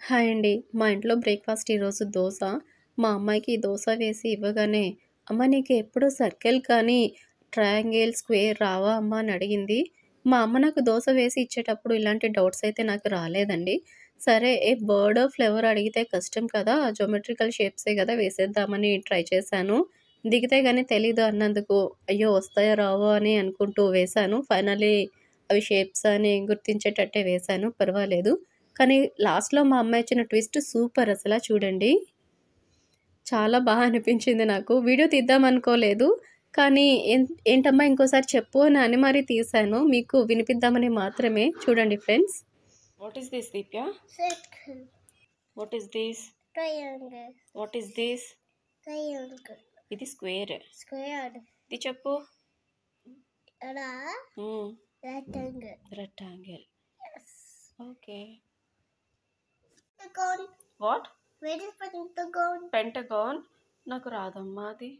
Hi అండి. మా ఇంట్లో బ్రేక్‌ఫాస్ట్ ఈరోజు దోస. మా అమ్మాయికి దోస వేసి ఇవ్వగానే, "అమ్మ నీకు ఎప్పుడు సర్కిల్ కానీ, ట్రయాంగిల్, స్క్వేర్ రావా అమ్మ?" అని అడిగింది. మా అమ్మ నాకు దోస వేసి ఇచ్చేటప్పుడు ఇలాంటి డౌట్స్ అయితే నాకు రాలేదండి. సరే బర్డో, ఫ్లవర్ అడిగితే కష్టం కదా! జియోమెట్రికల్ షేప్సే కదా! వేసేద్దామని ట్రై చేశాను. దిగితే గాని తెలీదు అన్నందుకు, అయ్యో! వస్తాయో రావో అని అనుకుంటూ వేశాను. ఫైనల్లీ అవి షేప్స్ అని గుర్తించేటట్టే వేశాను. పర్వాలేదు. కానీ లాస్ట్‌లో మా అమ్మ ఇచ్చిన ట్విస్ట్ సూపర్ అసల చూడండి. చాలా అనిపించింది నాకు. వీడియో తీద్దామనుకోలేదు. కానీ ఏంటమ్మా ఇంకోసారి చెప్పు అని మరీ తీశాను. మీకు వినిపిద్దామని మాత్రమే. చూడండి friends. What is this Deepya? Circle. What is this? Triangle. What is this? Triangle. ఇది స్క్వేర్. Square. ఇది చెప్పు. Rectangle. Rectangle. Yes. Okay. Pentagon. What? Where is pentagon? Pentagon. నాకు రాదమ్మా అది.